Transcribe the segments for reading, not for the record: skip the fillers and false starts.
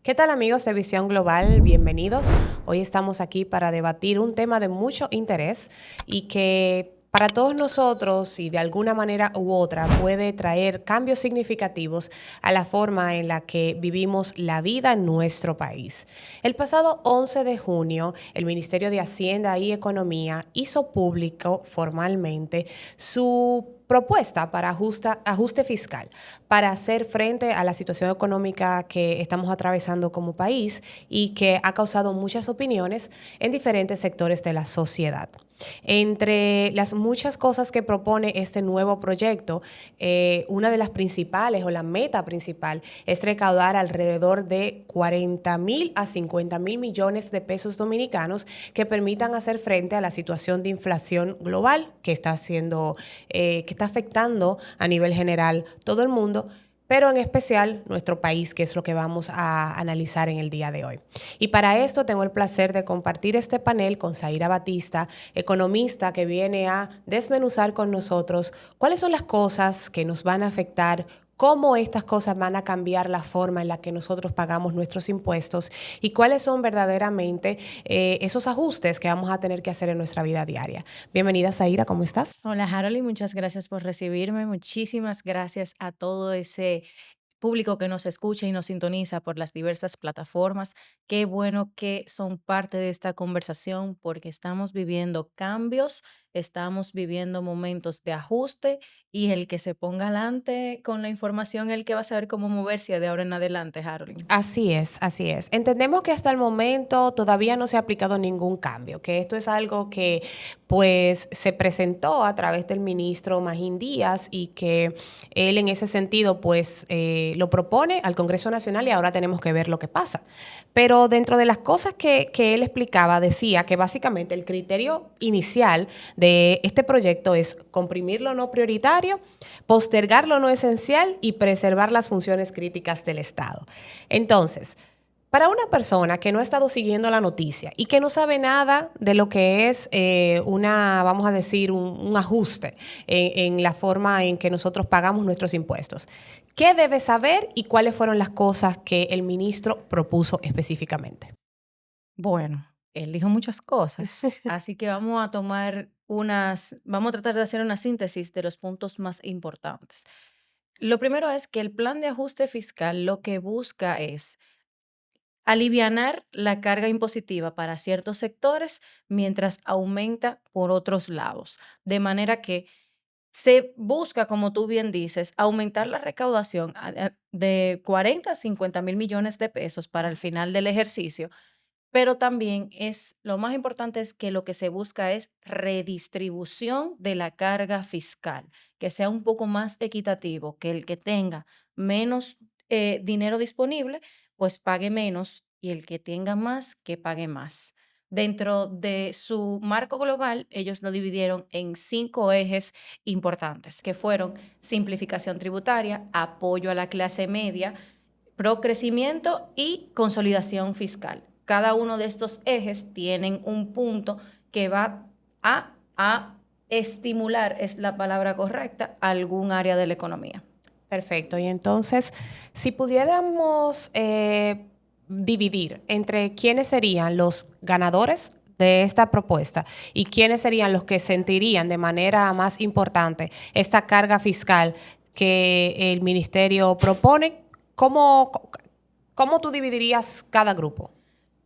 ¿Qué tal amigos de Visión Global? Bienvenidos. Hoy estamos aquí para debatir un tema de mucho interés y que para todos nosotros y de alguna manera u otra puede traer cambios significativos a la forma en la que vivimos la vida en nuestro país. El pasado 11 de junio, el Ministerio de Hacienda y Economía hizo público formalmente su propuesta para ajuste fiscal para hacer frente a la situación económica que estamos atravesando como país y que ha causado muchas opiniones en diferentes sectores de la sociedad. Entre las muchas cosas que propone este nuevo proyecto, una de las principales o la meta principal es recaudar alrededor de 40.000 a 50.000 millones de pesos dominicanos que permitan hacer frente a la situación de inflación global que está afectando a nivel general todo el mundo, pero en especial nuestro país, que es lo que vamos a analizar en el día de hoy. Y para esto tengo el placer de compartir este panel con Zaira Batista, economista, que viene a desmenuzar con nosotros cuáles son las cosas que nos van a afectar, cómo estas cosas van a cambiar la forma en la que nosotros pagamos nuestros impuestos y cuáles son verdaderamente esos ajustes que vamos a tener que hacer en nuestra vida diaria. Bienvenida, Zaira, ¿cómo estás? Hola, Harold, y muchas gracias por recibirme. Muchísimas gracias a todo ese público que nos escucha y nos sintoniza por las diversas plataformas. Qué bueno que son parte de esta conversación porque estamos viviendo cambios, estamos viviendo momentos de ajuste y el que se ponga adelante con la información, el que va a saber cómo moverse de ahora en adelante, Harold. Así es, así es. Entendemos que hasta el momento todavía no se ha aplicado ningún cambio, que esto es algo que pues se presentó a través del ministro Magín Díaz y que él en ese sentido pues lo propone al Congreso Nacional y ahora tenemos que ver lo que pasa. Pero dentro de las cosas que él explicaba, decía que básicamente el criterio inicial de este proyecto es comprimir lo no prioritario, postergar lo no esencial y preservar las funciones críticas del Estado. Entonces, para una persona que no ha estado siguiendo la noticia y que no sabe nada de lo que es vamos a decir, un ajuste en la forma en que nosotros pagamos nuestros impuestos, ¿qué debe saber y cuáles fueron las cosas que el ministro propuso específicamente? Bueno, él dijo muchas cosas, así que vamos a tratar de hacer una síntesis de los puntos más importantes. Lo primero es que el plan de ajuste fiscal lo que busca es alivianar la carga impositiva para ciertos sectores mientras aumenta por otros lados, de manera que se busca, como tú bien dices, aumentar la recaudación de 40 a 50 mil millones de pesos para el final del ejercicio, pero también lo más importante es que lo que se busca es redistribución de la carga fiscal, que sea un poco más equitativo, que el que tenga menos dinero disponible, pues pague menos y el que tenga más, que pague más. Dentro de su marco global, ellos lo dividieron en 5 ejes importantes, que fueron simplificación tributaria, apoyo a la clase media, procrecimiento y consolidación fiscal. Cada uno de estos ejes tienen un punto que va a estimular, es la palabra correcta, algún área de la economía. Perfecto. Y entonces, si pudiéramos dividir entre quiénes serían los ganadores de esta propuesta y quiénes serían los que sentirían de manera más importante esta carga fiscal que el ministerio propone, ¿cómo, cómo tú dividirías cada grupo?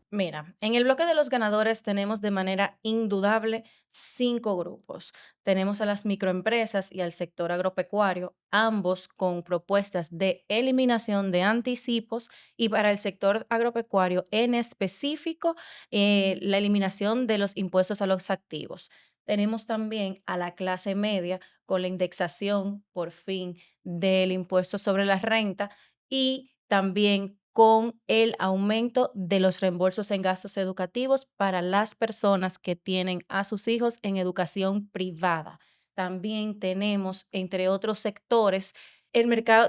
Mira, en el bloque de los ganadores tenemos de manera indudable 5 grupos. Tenemos a las microempresas y al sector agropecuario, ambos con propuestas de eliminación de anticipos y para el sector agropecuario en específico, la eliminación de los impuestos a los activos. Tenemos también a la clase media con la indexación, por fin, del impuesto sobre la renta y también con el aumento de los reembolsos en gastos educativos para las personas que tienen a sus hijos en educación privada. También tenemos, entre otros sectores,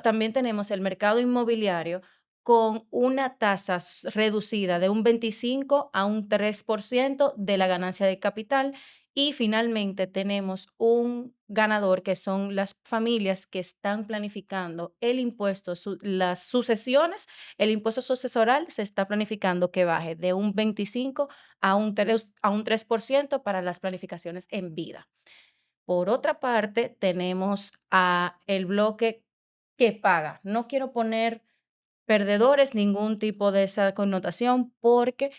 también tenemos el mercado inmobiliario con una reducida de un 25 a un 3% de la ganancia de capital Y finalmente tenemos un ganador que son las familias que están planificando el impuesto, las sucesiones, el impuesto sucesoral se está planificando que baje de un 25 a un 3% para las planificaciones en vida. Por otra parte, tenemos a el bloque que paga. No quiero poner perdedores, ningún tipo de esa connotación, porque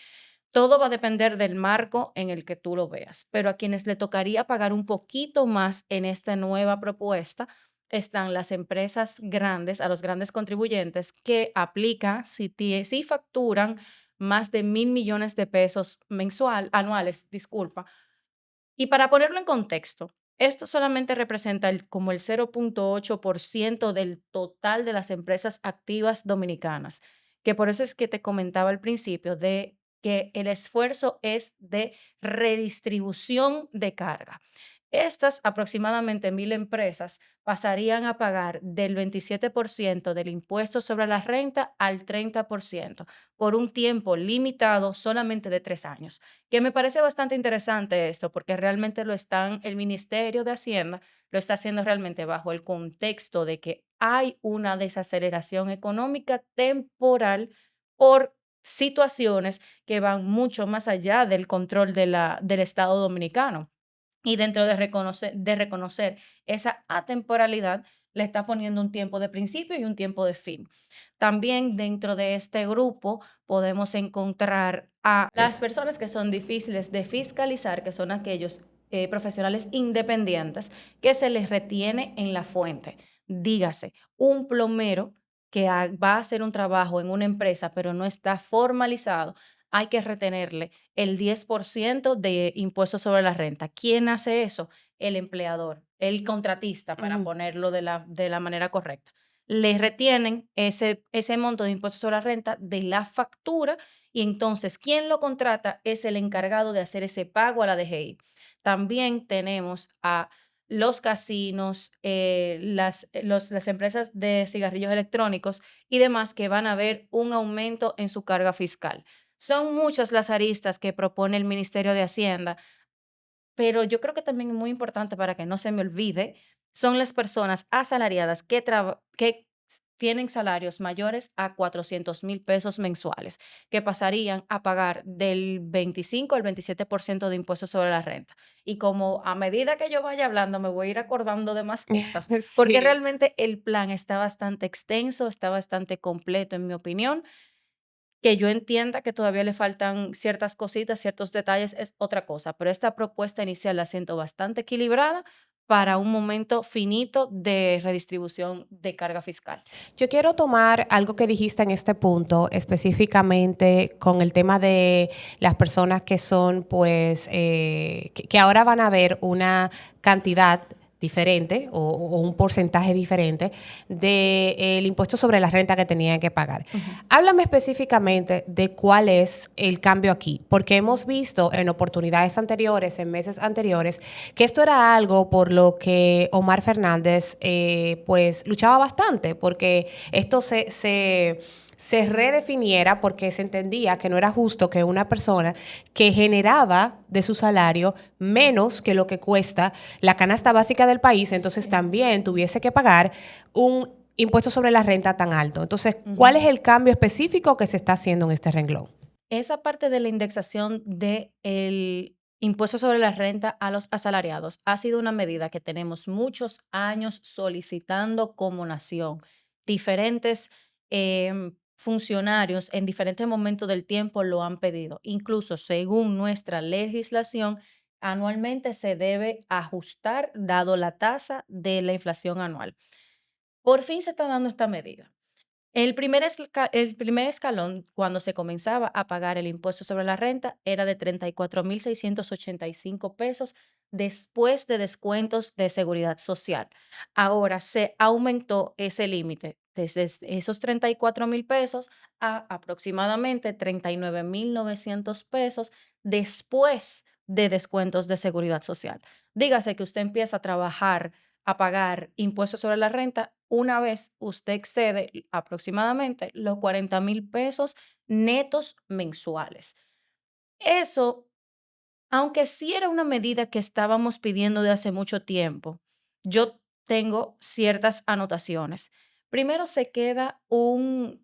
todo va a depender del marco en el que tú lo veas. Pero a quienes le tocaría pagar un poquito más en esta nueva propuesta están las empresas grandes, a los grandes contribuyentes que aplican si facturan más de 1.000 millones de pesos anuales, disculpa. Y para ponerlo en contexto, esto solamente representa como el 0,8% del total de las empresas activas dominicanas, que por eso es que te comentaba al principio de que el esfuerzo es de redistribución de carga. Estas aproximadamente 1.000 empresas pasarían a pagar del 27% del impuesto sobre la renta al 30% por un tiempo limitado solamente de 3 años, que me parece bastante interesante esto, porque realmente el Ministerio de Hacienda lo está haciendo realmente bajo el contexto de que hay una desaceleración económica temporal por situaciones que van mucho más allá del control del Estado dominicano. Y dentro de reconocer esa atemporalidad, le está poniendo un tiempo de principio y un tiempo de fin. También dentro de este grupo podemos encontrar a las personas que son difíciles de fiscalizar, que son aquellos profesionales independientes que se les retiene en la fuente. Dígase, un plomero que va a hacer un trabajo en una empresa, pero no está formalizado, hay que retenerle el 10% de impuestos sobre la renta. ¿Quién hace eso? El empleador, el contratista, para Ujú. ponerlo de la manera correcta. Le retienen ese monto de impuestos sobre la renta de la factura y entonces quien lo contrata es el encargado de hacer ese pago a la DGI. También tenemos a los casinos, las empresas de cigarrillos electrónicos y demás que van a ver un aumento en su carga fiscal. Son muchas las aristas que propone el Ministerio de Hacienda, pero yo creo que también es muy importante para que no se me olvide, son las personas asalariadas que tienen salarios mayores a 400.000 pesos mensuales, que pasarían a pagar del 25 al 27% de impuestos sobre la renta. Y como a medida que yo vaya hablando, me voy a ir acordando de más cosas, porque Sí. realmente el plan está bastante extenso, está bastante completo, en mi opinión. Que yo entienda que todavía le faltan ciertas cositas, ciertos detalles, es otra cosa, pero esta propuesta inicial la siento bastante equilibrada para un momento finito de redistribución de carga fiscal. Yo quiero tomar algo que dijiste en este punto, específicamente con el tema de las personas que son, pues, que ahora van a ver una cantidad diferente o un porcentaje diferente del impuesto sobre la renta que tenían que pagar. Ujú. Háblame específicamente de cuál es el cambio aquí, porque hemos visto en oportunidades anteriores, en meses anteriores, que esto era algo por lo que Omar Fernández pues luchaba bastante, porque esto se redefiniera porque se entendía que no era justo que una persona que generaba de su salario menos que lo que cuesta la canasta básica del país, entonces Sí. también tuviese que pagar un impuesto sobre la renta tan alto. Entonces, ¿cuál Ujú. es el cambio específico que se está haciendo en este renglón? Esa parte de la indexación del impuesto sobre la renta a los asalariados ha sido una medida que tenemos muchos años solicitando como nación. Diferentes funcionarios en diferentes momentos del tiempo lo han pedido. Incluso según nuestra legislación, anualmente se debe ajustar dado la tasa de la inflación anual. Por fin se está dando esta medida. El primer escalón, cuando se comenzaba a pagar el impuesto sobre la renta, era de 34.685 pesos después de descuentos de seguridad social. Ahora se aumentó ese límite desde esos 34.000 pesos a aproximadamente 39.900 pesos después de descuentos de seguridad social. Dígase que usted empieza a trabajar a pagar impuestos sobre la renta una vez usted excede aproximadamente los 40.000 pesos netos mensuales. Eso Aunque sí era una medida que estábamos pidiendo de hace mucho tiempo, yo tengo ciertas anotaciones. Primero se queda un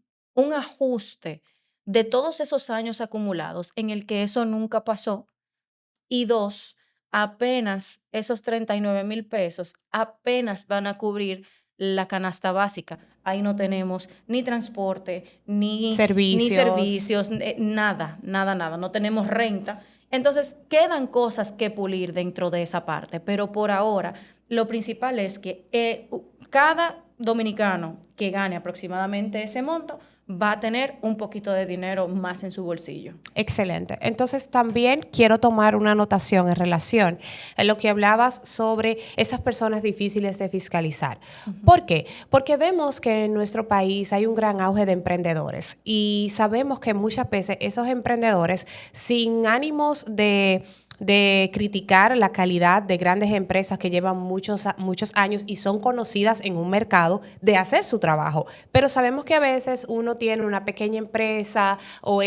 ajuste de todos esos años acumulados en el que eso nunca pasó. Y dos, apenas esos 39,000 pesos apenas van a cubrir la canasta básica. Ahí no tenemos ni transporte, ni Servicios. servicios, nada, nada, nada. No tenemos renta. Entonces, quedan cosas que pulir dentro de esa parte, pero por ahora lo principal es que cada dominicano que gane aproximadamente ese monto va a tener un poquito de dinero más en su bolsillo. Excelente. Entonces también quiero tomar una anotación en relación a lo que hablabas sobre esas personas difíciles de fiscalizar. Ujú. ¿Por qué? Porque vemos que en nuestro país hay un gran auge de emprendedores y sabemos que muchas veces esos emprendedores, sin ánimos de criticar la calidad de grandes empresas que llevan muchos años y son conocidas en un mercado de hacer su trabajo. Pero sabemos que a veces uno tiene una pequeña empresa o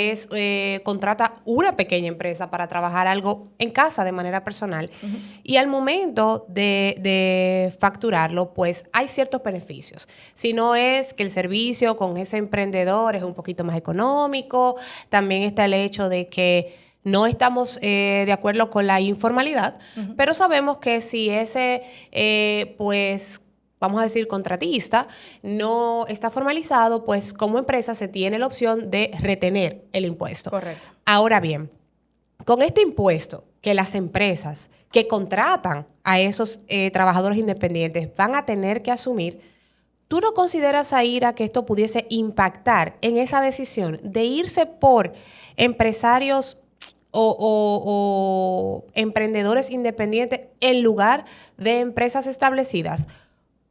contrata una pequeña empresa para trabajar algo en casa de manera personal. Ujú. Y al momento de facturarlo, pues hay ciertos beneficios. Si no es que el servicio con ese emprendedor es un poquito más económico, también está el hecho de que no estamos de acuerdo con la informalidad, Ujú. pero sabemos que si ese, pues, vamos a decir, contratista no está formalizado, pues como empresa se tiene la opción de retener el impuesto. Correcto. Ahora bien, con este impuesto que las empresas que contratan a esos trabajadores independientes van a tener que asumir, ¿tú no consideras, Aira, que esto pudiese impactar en esa decisión de irse por empresarios o emprendedores independientes en lugar de empresas establecidas?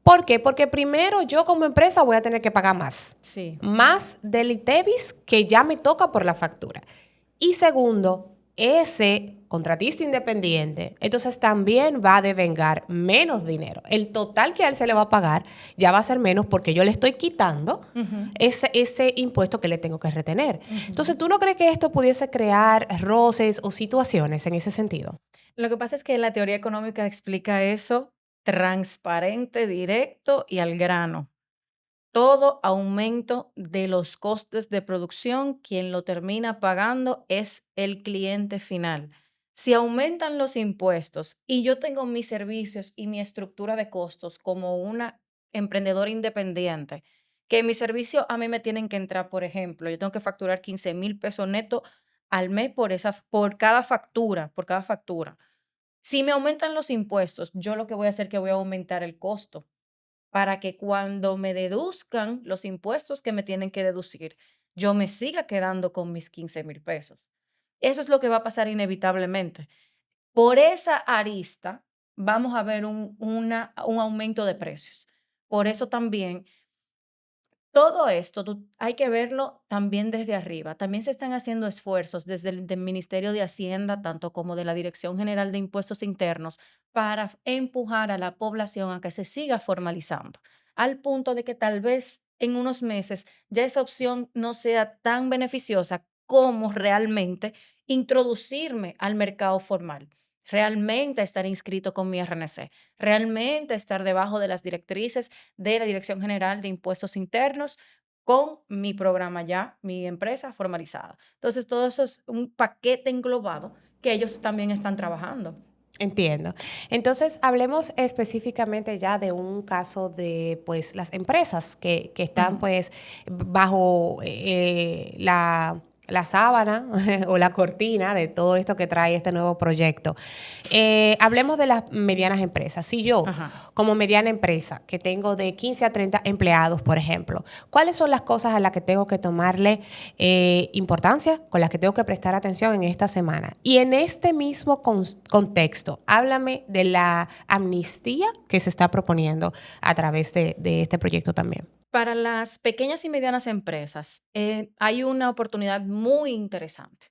¿Por qué? Porque primero yo como empresa voy a tener que pagar Sí. más del ITEVIS que ya me toca por la factura. Y segundo, ese contratista independiente, entonces también va a devengar menos dinero. El total que a él se le va a pagar ya va a ser menos porque yo le estoy quitando Ujú. ese impuesto que le tengo que retener. Ujú. Entonces, ¿tú no crees que esto pudiese crear roces o situaciones en ese sentido? Lo que pasa es que la teoría económica explica eso transparente, directo y al grano. Todo aumento de los costes de producción, quien lo termina pagando es el cliente final. Si aumentan los impuestos y yo tengo mis servicios y mi estructura de costos como una emprendedora independiente, que mis servicios a mí me tienen que entrar, por ejemplo, yo tengo que facturar 15,000 pesos netos al mes por cada factura, por cada factura. Si me aumentan los impuestos, yo lo que voy a hacer es que voy a aumentar el costo para que cuando me deduzcan los impuestos que me tienen que deducir, yo me siga quedando con mis 15,000 pesos. Eso es lo que va a pasar inevitablemente. Por esa arista vamos a ver un aumento de precios. Por eso también todo esto hay que verlo también desde arriba. También se están haciendo esfuerzos desde el del Ministerio de Hacienda, tanto como de la Dirección General de Impuestos Internos, para empujar a la población a que se siga formalizando, al punto de que tal vez en unos meses ya esa opción no sea tan beneficiosa como realmente introducirme al mercado formal, realmente estar inscrito con mi RNC, realmente estar debajo de las directrices de la Dirección General de Impuestos Internos con mi programa ya, mi empresa formalizada. Entonces, todo eso es un paquete englobado que ellos también están trabajando. Entiendo. Entonces, hablemos específicamente ya de un caso de, pues, las empresas que están, Ujú. pues, bajo la sábana o la cortina de todo esto que trae este nuevo proyecto. Hablemos de las medianas empresas. Si yo, Ajá. como mediana empresa, que tengo de 15 a 30 empleados, por ejemplo, ¿cuáles son las cosas a las que tengo que tomarle importancia, con las que tengo que prestar atención en esta semana? Y en este mismo contexto, háblame de la amnistía que se está proponiendo a través de este proyecto también. Para las pequeñas y medianas empresas, hay una oportunidad muy interesante,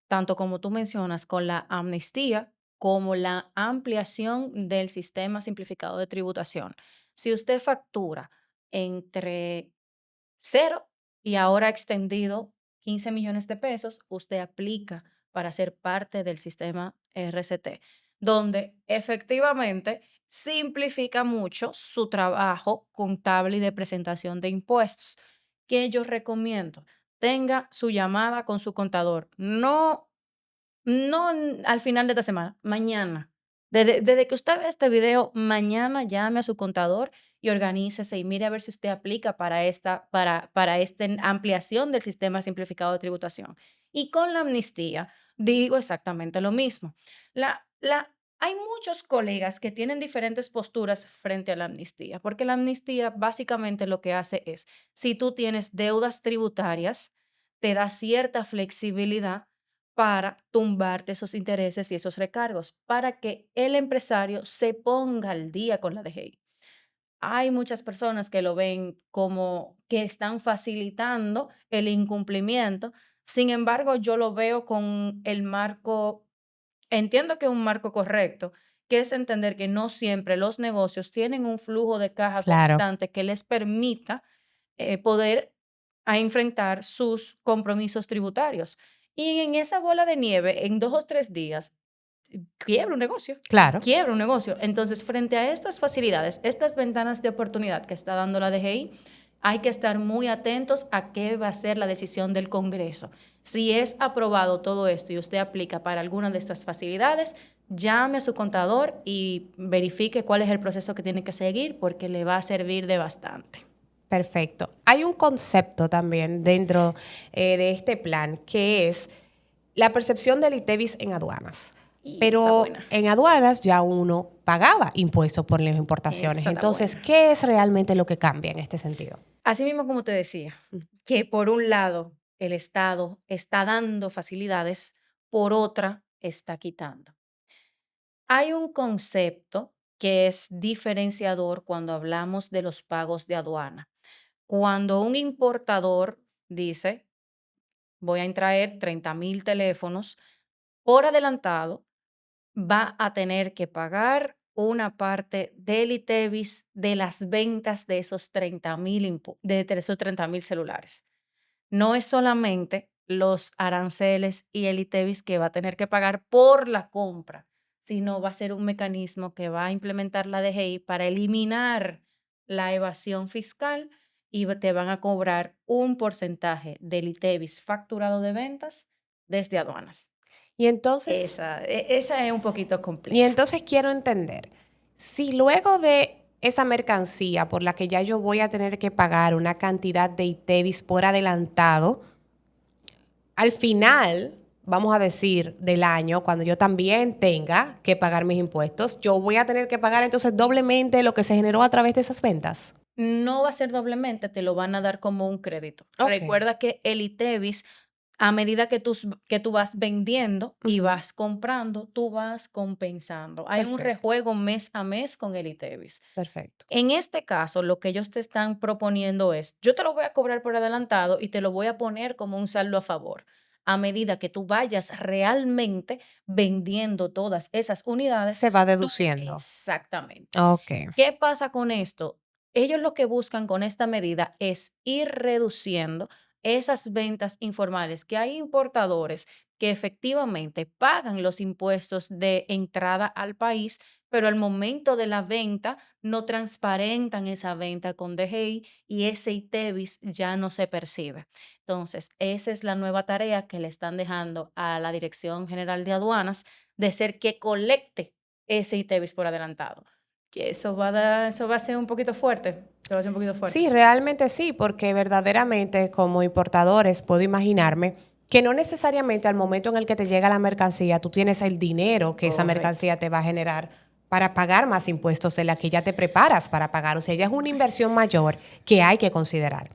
tanto como tú mencionas, con la amnistía como la ampliación del sistema simplificado de tributación. Si usted factura entre cero y ahora extendido 15 millones de pesos, usted aplica para ser parte del sistema RCT, donde efectivamente simplifica mucho su trabajo contable y de presentación de impuestos. Que yo recomiendo, tenga su llamada con su contador, no al final de esta semana, mañana. Desde que usted ve este video, mañana llame a su contador y organícese y mire a ver si usted aplica para esta ampliación del sistema simplificado de tributación. Y con la amnistía, digo exactamente lo mismo. Hay muchos colegas que tienen diferentes posturas frente a la amnistía, porque la amnistía básicamente lo que hace es, si tú tienes deudas tributarias, te da cierta flexibilidad para tumbarte esos intereses y esos recargos, para que el empresario se ponga al día con la DGI. Hay muchas personas que lo ven como que están facilitando el incumplimiento. Sin embargo, yo lo veo con el marco, entiendo que es un marco correcto, que es entender que no siempre los negocios tienen un flujo de caja Claro, constante que les permita poder enfrentar sus compromisos tributarios. Y en esa bola de nieve, en 2 o 3 días, quiebra un negocio, claro. quiebra un negocio. Entonces, frente a estas facilidades, estas ventanas de oportunidad que está dando la DGI, hay que estar muy atentos a qué va a ser la decisión del Congreso. Si es aprobado todo esto y usted aplica para alguna de estas facilidades, llame a su contador y verifique cuál es el proceso que tiene que seguir porque le va a servir de bastante. Perfecto. Hay un concepto también dentro de este plan que es la percepción del ITEVIS en aduanas. Y está Pero buena. en aduanas ya uno pagaba impuestos por las importaciones. Esa está Entonces, buena. ¿qué es realmente lo que cambia en este sentido? Así mismo como te decía, que por un lado el Estado está dando facilidades, por otra está quitando. Hay un concepto que es diferenciador cuando hablamos de los pagos de aduana. Cuando un importador dice, voy a traer 30,000 teléfonos por adelantado, va a tener que pagar una parte del ITEVIS de las ventas de esos 30,000 celulares. No es solamente los aranceles y el ITEVIS que va a tener que pagar por la compra, sino va a ser un mecanismo que va a implementar la DGI para eliminar la evasión fiscal y te van a cobrar un porcentaje del ITEVIS facturado de ventas desde aduanas. Y entonces, Esa es un poquito y compleja. entonces quiero entender, si luego de esa mercancía por la que ya yo voy a tener que pagar una cantidad de ITEVIS por adelantado, al final, vamos a decir, del año, cuando yo también tenga que pagar mis impuestos, yo voy a tener que pagar entonces doblemente lo que se generó a través de esas ventas. No va a ser doblemente, te lo van a dar como un crédito. Ok. Recuerda que el ITEVIS, a medida que tú vas vendiendo y Ujú. vas comprando, tú vas compensando. Hay un Perfecto, rejuego mes a mes con el ITEVIS. perfecto. En este caso, lo que ellos te están proponiendo es, yo te lo voy a cobrar por adelantado y te lo voy a poner como un saldo a favor. A medida que tú vayas realmente vendiendo todas esas unidades, Se va tú deduciendo. exactamente. Ok. ¿Qué pasa con esto? Ellos lo que buscan con esta medida es ir reduciendo esas ventas informales, que hay importadores que efectivamente pagan los impuestos de entrada al país, pero al momento de la venta no transparentan esa venta con DGI y ese ITEVIS ya no se percibe. Entonces, esa es la nueva tarea que le están dejando a la Dirección General de Aduanas de ser que colecte ese ITEVIS por adelantado. Que eso va a ser un poquito fuerte. Eso va a ser un poquito fuerte. Sí, realmente sí, porque verdaderamente como importadores puedo imaginarme que no necesariamente al momento en el que te llega la mercancía tú tienes el dinero que esa Correcto. mercancía te va a generar para pagar más impuestos de la que ya te preparas para pagar. O sea, ya es una inversión mayor que hay que considerar.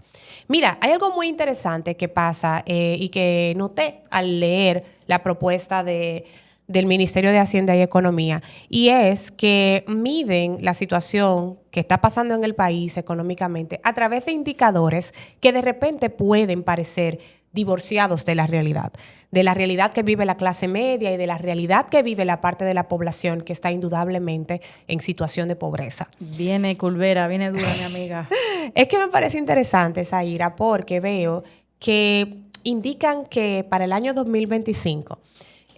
Mira, hay algo muy interesante que pasa y que noté al leer la propuesta del Ministerio de Hacienda y Economía, y es que miden la situación que está pasando en el país económicamente a través de indicadores que de repente pueden parecer divorciados de la realidad que vive la clase media y de la realidad que vive la parte de la población que está indudablemente en situación de pobreza. Viene Culvera, viene dura, mi amiga. Es que me parece interesante, Zaira, porque veo que indican que para el año 2025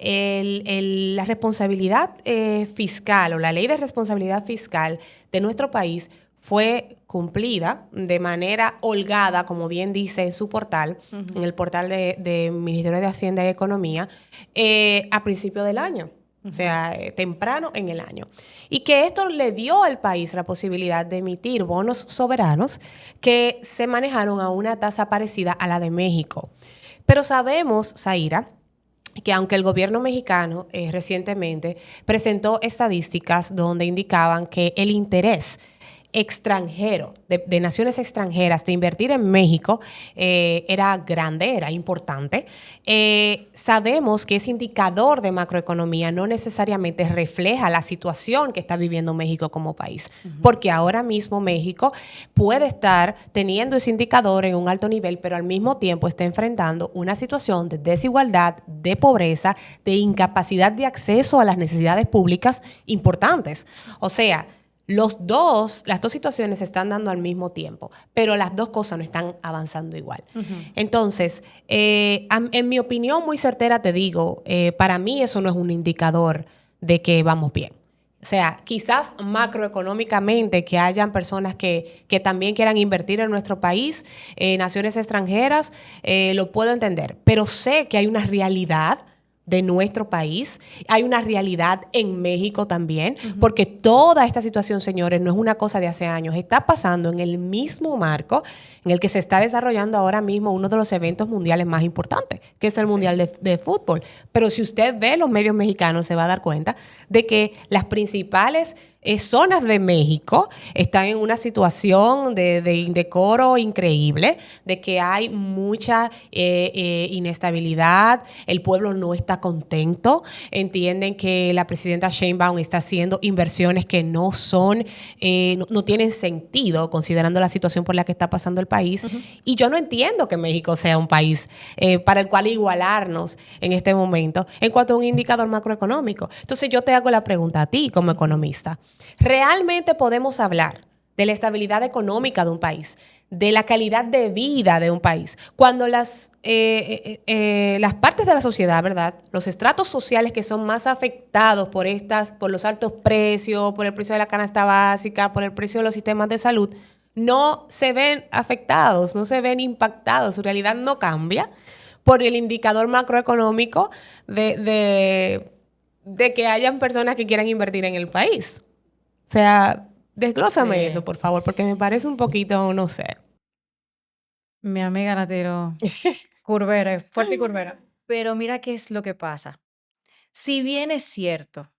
la responsabilidad fiscal o la ley de responsabilidad fiscal de nuestro país fue cumplida de manera holgada, como bien dice en su portal, en el portal de Ministerio de Hacienda y Economía, a principio del año. O sea, temprano en el año. Y que esto le dio al país la posibilidad de emitir bonos soberanos que se manejaron a una tasa parecida a la de México. Pero sabemos, Zaira, que aunque el gobierno mexicano recientemente presentó estadísticas donde indicaban que el interés extranjero, de naciones extranjeras, de invertir en México era grande, era importante. Sabemos que ese indicador de macroeconomía no necesariamente refleja la situación que está viviendo México como país, porque ahora mismo México puede estar teniendo ese indicador en un alto nivel, pero al mismo tiempo está enfrentando una situación de desigualdad, de pobreza, de incapacidad de acceso a las necesidades públicas importantes. O sea, las dos situaciones se están dando al mismo tiempo, pero las dos cosas no están avanzando igual. Entonces, en mi opinión muy certera te digo, para mí eso no es un indicador de que vamos bien. O sea, quizás macroeconómicamente que hayan personas que también quieran invertir en nuestro país, naciones extranjeras, lo puedo entender, pero sé que hay una realidad de nuestro país. Hay una realidad en México también, porque toda esta situación, señores, no es una cosa de hace años. Está pasando en el mismo marco en el que se está desarrollando ahora mismo uno de los eventos mundiales más importantes, que es el Mundial de Fútbol. Pero si usted ve los medios mexicanos, se va a dar cuenta de que las principales zonas de México están en una situación de indecoro increíble, de que hay mucha inestabilidad, el pueblo no está contento, entienden que la presidenta Sheinbaum está haciendo inversiones que no son, no tienen sentido considerando la situación por la que está pasando el país. Y yo no entiendo que México sea un país para el cual igualarnos en este momento en cuanto a un indicador macroeconómico. Entonces yo te hago la pregunta a ti como economista. ¿Realmente podemos hablar de la estabilidad económica de un país, de la calidad de vida de un país, cuando las partes de la sociedad, ¿verdad? Los estratos sociales que son más afectados por los altos precios, por el precio de la canasta básica, por el precio de los sistemas de salud, no se ven afectados, no se ven impactados, su realidad no cambia por el indicador macroeconómico de que hayan personas que quieran invertir en el país? O sea, desglósame eso, por favor, porque me parece un poquito, no sé. Mi amiga la tiró curvera, fuerte y curvera. Pero mira qué es lo que pasa. Si bien es cierto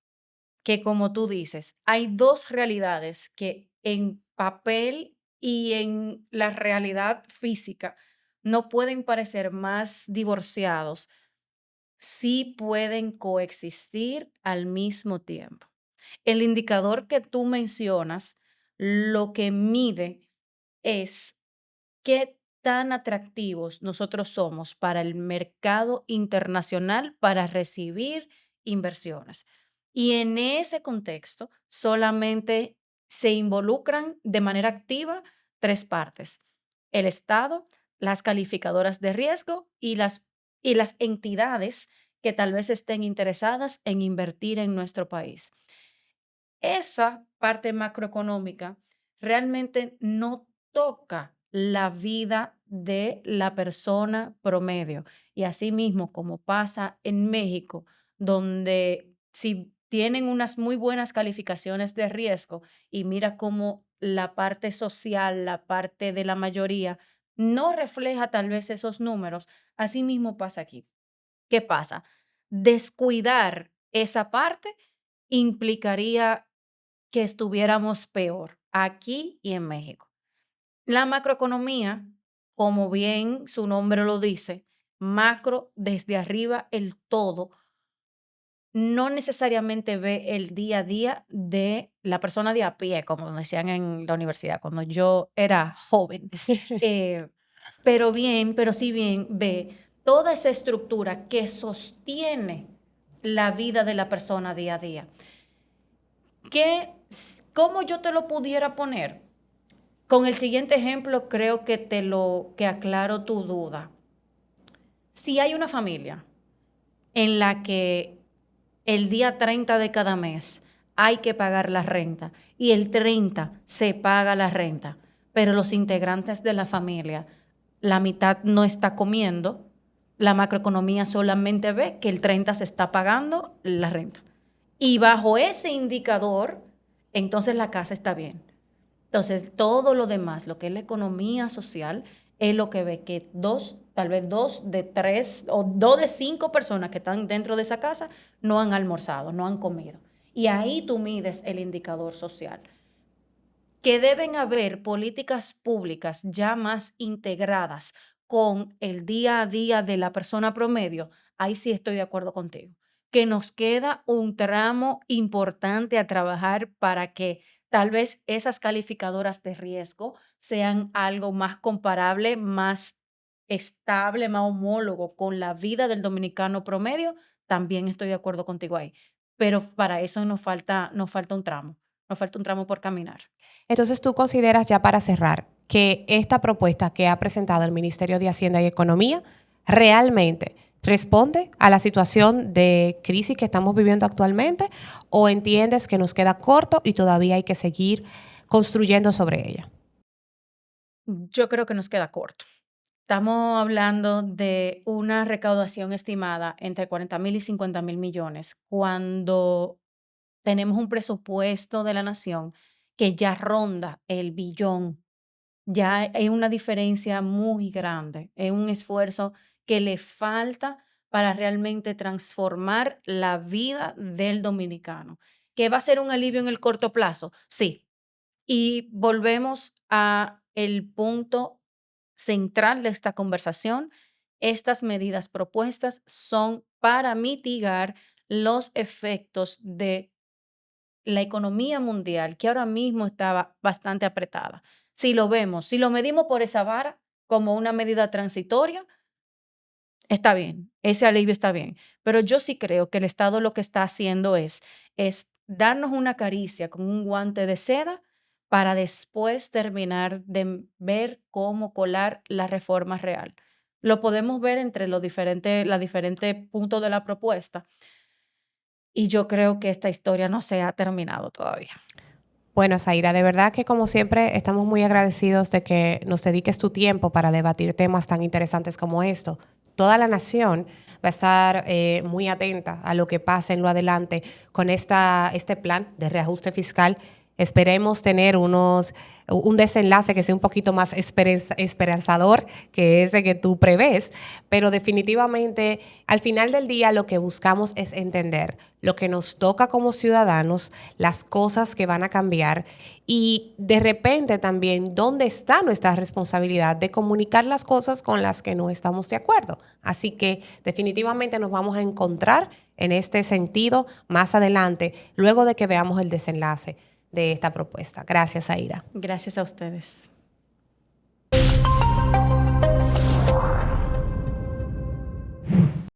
que, como tú dices, hay dos realidades que en papel y en la realidad física no pueden parecer más divorciados, sí pueden coexistir al mismo tiempo. El indicador que tú mencionas, lo que mide es qué tan atractivos nosotros somos para el mercado internacional para recibir inversiones. Y en ese contexto solamente se involucran de manera activa tres partes: el Estado, las calificadoras de riesgo y las entidades que tal vez estén interesadas en invertir en nuestro país. Esa parte macroeconómica realmente no toca la vida de la persona promedio. Y asimismo, como pasa en México, donde si tienen unas muy buenas calificaciones de riesgo y mira cómo la parte social, la parte de la mayoría, no refleja tal vez esos números, asimismo pasa aquí. ¿Qué pasa? Descuidar esa parte implicaría que estuviéramos peor aquí y en México. La macroeconomía, como bien su nombre lo dice, macro desde arriba el todo, no necesariamente ve el día a día de la persona de a pie, como decían en la universidad cuando yo era joven. Eh, pero sí bien ve toda esa estructura que sostiene la vida de la persona día a día. ¿Cómo yo te lo pudiera poner? Con el siguiente ejemplo creo que aclaro tu duda. Si hay una familia en la que el día 30 de cada mes hay que pagar la renta y el 30 se paga la renta, pero los integrantes de la familia, la mitad no está comiendo, la macroeconomía solamente ve que el 30 se está pagando la renta. Y bajo ese indicador, entonces la casa está bien. Entonces, todo lo demás, lo que es la economía social, es lo que ve que tal vez 2 de 3 o 2 de 5 personas que están dentro de esa casa no han almorzado, no han comido. Y ahí tú mides el indicador social. Que deben haber políticas públicas ya más integradas con el día a día de la persona promedio, ahí sí estoy de acuerdo contigo. Que nos queda un tramo importante a trabajar para que tal vez esas calificadoras de riesgo sean algo más comparable, más estable, más homólogo con la vida del dominicano promedio, también estoy de acuerdo contigo ahí. Pero para eso nos falta un tramo por caminar. Entonces, ¿tú consideras, ya para cerrar, que esta propuesta que ha presentado el Ministerio de Hacienda y Economía realmente responde a la situación de crisis que estamos viviendo actualmente, o entiendes que nos queda corto y todavía hay que seguir construyendo sobre ella? Yo creo que nos queda corto. Estamos hablando de una recaudación estimada entre 40.000 y 50.000 millones, cuando tenemos un presupuesto de la nación que ya ronda el billón. Ya hay una diferencia muy grande, es un esfuerzo que le falta para realmente transformar la vida del dominicano. ¿Que va a ser un alivio en el corto plazo? Sí. Y volvemos a el punto central de esta conversación. Estas medidas propuestas son para mitigar los efectos de la economía mundial, que ahora mismo estaba bastante apretada. Si lo vemos, si lo medimos por esa vara como una medida transitoria, está bien, ese alivio está bien. Pero yo sí creo que el Estado lo que está haciendo es darnos una caricia con un guante de seda para después terminar de ver cómo colar la reforma real. Lo podemos ver entre los diferentes puntos de la propuesta. Y yo creo que esta historia no se ha terminado todavía. Bueno, Zaira, de verdad que como siempre estamos muy agradecidos de que nos dediques tu tiempo para debatir temas tan interesantes como esto. Toda la nación va a estar muy atenta a lo que pase en lo adelante con este plan de reajuste fiscal. Esperemos tener un desenlace que sea un poquito más esperanzador que ese que tú prevés, pero definitivamente al final del día lo que buscamos es entender lo que nos toca como ciudadanos, las cosas que van a cambiar y de repente también dónde está nuestra responsabilidad de comunicar las cosas con las que no estamos de acuerdo. Así que definitivamente nos vamos a encontrar en este sentido más adelante, luego de que veamos el desenlace de esta propuesta. Gracias, Zaira. Gracias a ustedes.